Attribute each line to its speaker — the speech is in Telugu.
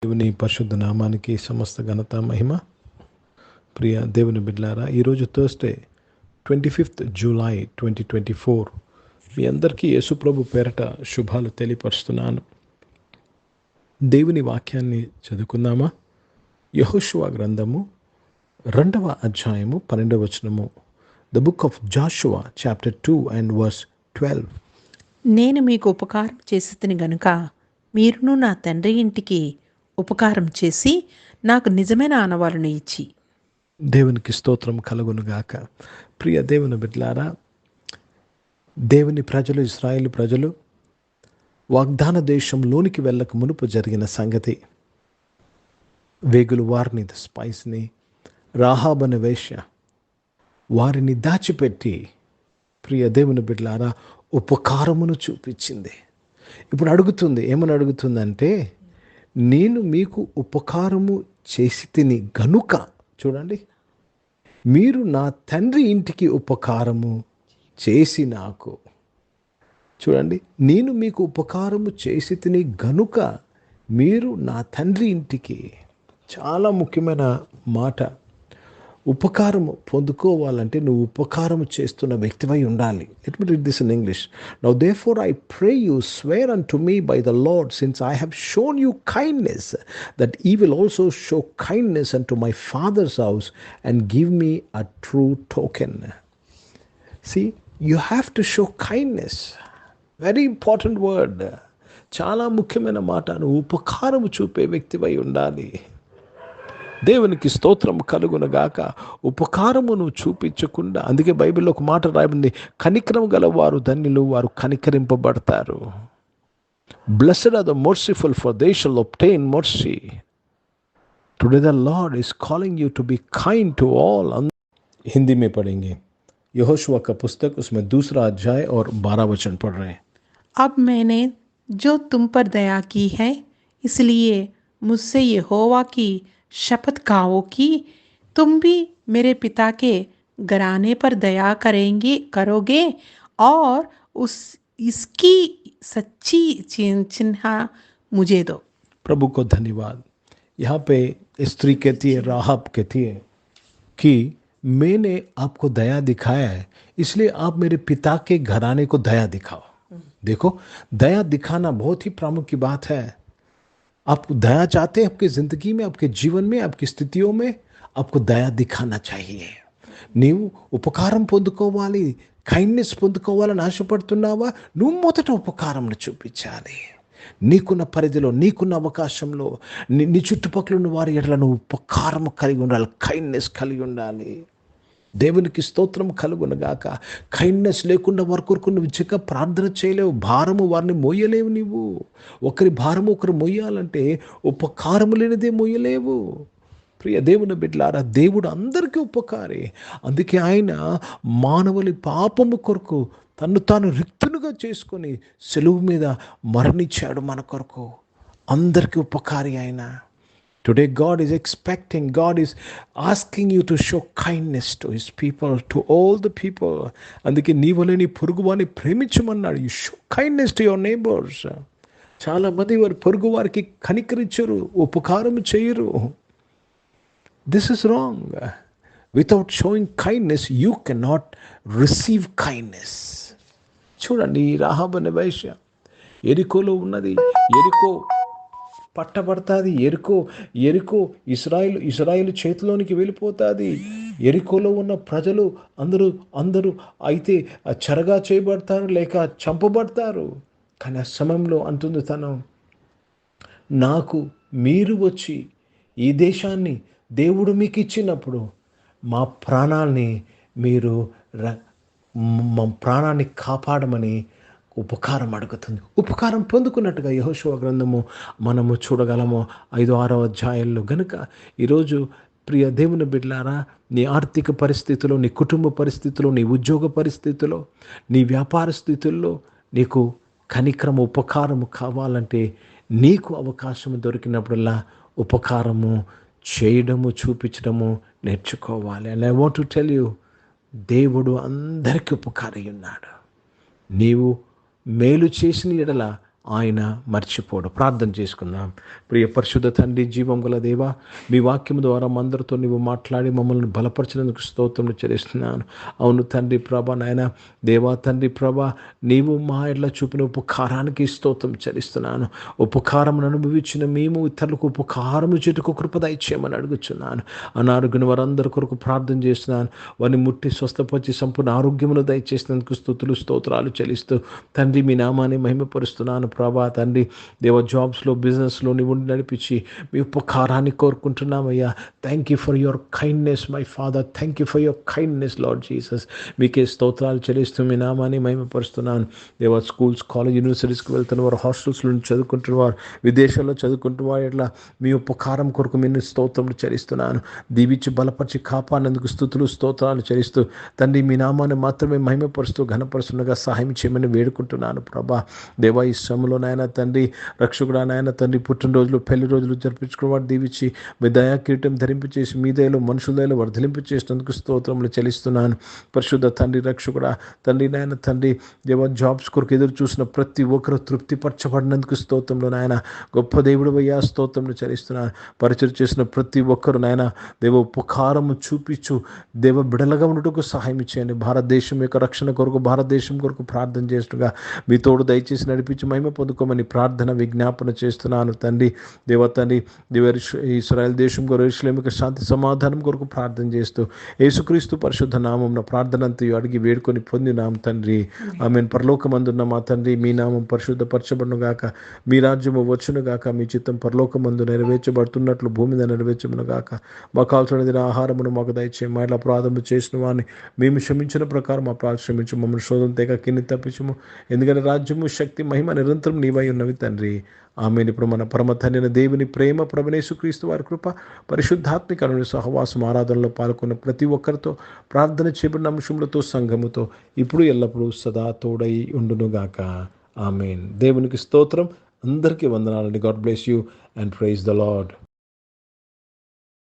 Speaker 1: దేవుని పరిశుద్ధ నామానికి సమస్త ఘనత మహిమ. ప్రియ దేవుని బిడ్డలారా, ఈరోజు థర్స్డే 25th జూలై 2024 మీ అందరికీ యేసుప్రభు పేరట శుభాలు తెలియపరుస్తున్నాను. దేవుని వాక్యాన్ని చదువుకుందామా? యెహోషువ గ్రంథము 2వ అధ్యాయము 12వ వచనము. The book of Jashuva chapter 2 and verse 12.
Speaker 2: నేను మీకు ఉపకారం చేసితిని గనుక మీరును నా తండ్రి ఇంటికి ఉపకారం చేసి నాకు నిజమైన ఆనవాలును ఇచ్చి.
Speaker 1: దేవునికి స్తోత్రం కలుగునుగాక. ప్రియ దేవుని బిడ్డలారా, దేవుని ప్రజలు, ఇశ్రాయేలు ప్రజలు వాగ్దాన దేశంలోనికి వెళ్ళక మునుపు జరిగిన సంగతి. వేగులు వారిని, స్పైస్ని, రాహాబ్ అనే వేశ్య వారిని దాచిపెట్టి, ప్రియ దేవుని బిడ్డలారా, ఉపకారమును చూపించింది. ఇప్పుడు అడుగుతుంది, ఏమని అడుగుతుందంటే, నేను మీకు ఉపకారము చేసి తిని గనుక, చూడండి, మీరు నా తండ్రి ఇంటికి ఉపకారము చేసి నాకు, చూడండి, నేను మీకు ఉపకారము చేసి తిని గనుక మీరు నా తండ్రి ఇంటికి. చాలా ముఖ్యమైన మాట. ఉపకారము పొందుకోవాలంటే నువ్వు ఉపకారము చేస్తున్న వ్యక్తివై ఉండాలి. Let me read this in English. Now therefore I pray you, swear unto me by the Lord, since I have shown you kindness, that ye will also show kindness unto my father's house, and give me a true token. See, you have to show kindness. Very important word. చాలా ముఖ్యమైన మాట. నువ్వు ఉపకారము చూపే వ్యక్తివై ఉండాలి. దేవునికి స్తోత్రం కలుగునగాక. ఉపకారము నువ్వు చూపించకుండా, అందుకే బైబిల్లో ఒక మాట రాయబడింది, కనికరం గల వారు ధన్యులు, వారు కనికరింపబడతారు. Blessed are the merciful, for they shall obtain mercy. Today the Lord is calling you to be kind to all. Hindi में पढ़ेंगे यहोशुआ का पुस्तक, उसमें 2रा अध्याय और 12 वचन पढ़ रहे हैं.
Speaker 2: अब मैंने जो तुम पर दया की है, इसलिए मुझसे यहोवा की शपथ खाओ कि तुम भी मेरे पिता के घराने पर दया करोगे और इसकी सच्ची चिन्ह मुझे दो.
Speaker 1: प्रभु को धन्यवाद. यहाँ पे स्त्री कहती है, राहब कहती है कि मैंने आपको दया दिखाया है, इसलिए आप मेरे पिता के घराने को दया दिखाओ. देखो, दया दिखाना बहुत ही प्रामुख्य की बात है. आप दया चाहते हैं आपकी ज़िंदगी में, आपके जीवन में, आपकी स्थितियों में, आपको दया दिखाना चाहिए. నీవు ఉపకారం పొందుకోవాలి, కైండ్నెస్ పొందుకోవాలని ఆశపడుతున్నావా? నువ్వు మొదట ఉపకారంను చూపించాలి. నీకున్న పరిధిలో, నీకున్న అవకాశంలో, నీ చుట్టుపక్కల ఉన్న వారి ఎట్లా నువ్వు ఉపకారం కలిగి ఉండాలి, కైండ్నెస్ కలిగి ఉండాలి. దేవునికి స్తోత్రం కలుగునగాక. కైండ్నెస్ లేకుండా వారి కొరకు నువ్వు చిక్క ప్రార్థన చేయలేవు. భారము వారిని మోయలేవు. నీవు ఒకరి భారము ఒకరు మోయాలంటే ఉపకారము లేనిదే మోయలేవు. ప్రియ దేవుని బిడ్డలారా, దేవుడు అందరికీ ఉపకారి. అందుకే ఆయన మానవుని పాపము కొరకు తన్ను తాను రిక్తునుగా చేసుకొని సెలువు మీద మరణించాడు మన కొరకు. అందరికీ ఉపకారి ఆయన. Today God is expecting, God is asking you to show kindness to his people, to all the people. అందుకే నీ వలె నీ పొరుగువారిని ప్రేమించమన్నాడు. You show kindness to your neighbors. చాలా మంది వారి పొరుగు వారికి కనికరించరు, ఉపకారం చేయరు. This is wrong. Without showing kindness, you cannot receive kindness. చూడండి, రాహాబు అనే వేశ్య యెరికోలో ఉన్నది. యెరికో పట్టబడతాది. ఎరికో ఇశ్రాయేలు చేతిలోనికి వెళ్ళిపోతుంది. ఎరికోలో ఉన్న ప్రజలు అందరూ అయితే చెరగా చేయబడతారు, లేక చంపబడతారు. కానీ ఆ సమయంలో అంటుంది తను, నాకు మీరు వచ్చి ఈ దేశాన్ని దేవుడు మీకు ఇచ్చినప్పుడు మా ప్రాణాన్ని కాపాడమని ఉపకారం అడుగుతుంది. ఉపకారం పొందుకున్నట్టుగా యెహోషువ గ్రంథము మనము చూడగలము 5-6 అధ్యాయాల్లో. గనుక ఈరోజు ప్రియ దేవుని బిడ్డలారా, నీ ఆర్థిక పరిస్థితుల్లో, నీ కుటుంబ పరిస్థితుల్లో, నీ ఉద్యోగ పరిస్థితుల్లో, నీ వ్యాపార స్థితుల్లో నీకు కనికరము, ఉపకారము కావాలంటే నీకు అవకాశం దొరికినప్పుడల్లా ఉపకారము చేయడము, చూపించడము నేర్చుకోవాలి. And I want to tell you, దేవుడు అందరికీ ఉపకారి ఉన్నాడు. నీవు మేలు చేసిన ఎడల ఆయన మర్చిపోడు. ప్రార్థన చేసుకుందాం. ప్రియ పరిశుద్ధ తండ్రి, జీవం గల దేవా, మీ వాక్యం ద్వారా అందరితో నీవు మాట్లాడి మమ్మల్ని బలపరిచినందుకు స్తోత్రములు చెల్లిస్తున్నాను. అవును తండ్రి ప్రభా, నాయన దేవా తండ్రి ప్రభా, నీవు మా ఎడ్ల చూపిన ఉపకారానికి స్తోత్రం చెల్లిస్తున్నాను. ఉపకారమును అనుభవించిన మేము ఇతరులకు ఉపకారము చేటుకు కృప దయచేయమని అడుగుచున్నాను. అనారోగ్యం వారందరి కొరకు ప్రార్థన చేస్తున్నాను. వారిని ముట్టి స్వస్థపరిచి సంపూర్ణ ఆరోగ్యమును దయచేసినందుకు స్తుతులు స్తోత్రాలు చెల్లిస్తూ తండ్రి మీ నామాన్ని మహిమపరుస్తున్నాను ప్రభా. తండ్రి దేవ, జాబ్స్లో బిజినెస్లో నీవు నడిపించి మీ ఉపకారాన్ని కోరుకుంటున్నామయ్యా. Thank you for your kindness my father. Thank you for your kindness Lord Jesus. మీకే స్తోత్రాలు చెల్లిస్తూ మీ నామాన్ని మహిమపరుస్తున్నాను. దేవ, స్కూల్స్, కాలేజ్, యూనివర్సిటీస్కి వెళ్తున్న వారు, హాస్టల్స్లో నుంచి చదువుకుంటున్న వారు, విదేశాల్లో చదువుకుంటున్న వారు ఇట్లా మీ ఉపకారం కొరకు మీ స్తోత్రములు చెల్లిస్తున్నాను. దీవించి బలపరిచి కాపాడినందుకు స్తుతులు స్తోత్రాలు చెల్లిస్తూ తండ్రి మీ నామాన్ని మాత్రమే మహిమపరుస్తూ ఘనపరుస్తుండగా సహాయం చేయమని వేడుకుంటున్నాను ప్రభా. దేవా, ఈ శ్రమలో నాయన తండ్రి రక్షకుడా, నాయన తండ్రి పుట్టినరోజులు, పెళ్లి రోజులు జరిపించుకున్న వాడు దీవించి మీ దయా కిరీటం ధరింపచేసి మీ దయలో మనుషుల దయలో వర్ధలింపు చేసినందుకు స్తోత్రములు చెల్లిస్తున్నాను. పరిశుద్ధ తండ్రి రక్షకుడా, తండ్రి నాయన తండ్రి దేవ, జాబ్స్ కొరకు ఎదురు చూసిన ప్రతి ఒక్కరు తృప్తిపరచబడినందుకు స్తోత్రంలో నాయన గొప్ప దేవుడు అయ్యా స్తోత్రములు చెల్లిస్తున్నాను. పరిచయం చేసిన ప్రతి ఒక్కరు నాయన దేవ ఉపకారము చూపించు దేవ బిడలగా ఉండటకు సహాయం ఇచ్చేయండి. భారతదేశం యొక్క రక్షణ కొరకు, భారతదేశం కొరకు ప్రార్థన చేస్తుండగా మీ తోడు దయచేసి నడిపించి మహిమ పొందుకోమని ప్రార్థన విజ్ఞాపన చేస్తున్నాను తండ్రి. దేవ తండ్రి దేవ, ఇశ్రాయేల్ దేశం కొరకు, యెరూషలేము యొక్క శాంతి సమాధానం కొరకు ప్రార్థన చేస్తూ యేసుక్రీస్తు పరిశుద్ధ నామమున ప్రార్థన అంతయు అడిగి వేడుకొని పొందినాం తండ్రి. ఆమేన్. పరలోకమందున్న మా తండ్రి, మీ నామం పరిశుద్ధపరచబడును గాక, మీ రాజ్యము వచ్చును గాక, మీ చిత్తం పరలోకమందు నెరవేర్చబడుతున్నట్లు భూమి మీద నెరవేర్చబడును గాక. మాకు కావాల్సిన ఆహారమును మాకు దయచేయి. మా ఇట్లా అపరాధము చేసిన వారిని మేము క్షమించిన ప్రకారం మా ప్రార్థన క్షమించు. మమ్మల్ని శోధన తెగ కింది తప్పించము. ఎందుకంటే రాజ్యము, శక్తి, మహిమ నిరంతరం నీవై ఉన్నవి తండ్రి. ఆమెను. ఇప్పుడు మన పరమ తండ్రి దేవుని ప్రేమ, ప్రభువైన యేసుక్రీస్తు వారి కృప, పరిశుద్ధాత్మిక సహవాసం, ఆరాధనలో పాల్గొన్న ప్రతి ఒక్కరితో, ప్రార్థన చేయబడిన అంశములతో, సంఘముతో ఇప్పుడు ఎల్లప్పుడూ సదా తోడై ఉండునుగాక. ఆమెన్. దేవునికి స్తోత్రం. అందరికీ వందనాలండి. God bless you and praise the lord.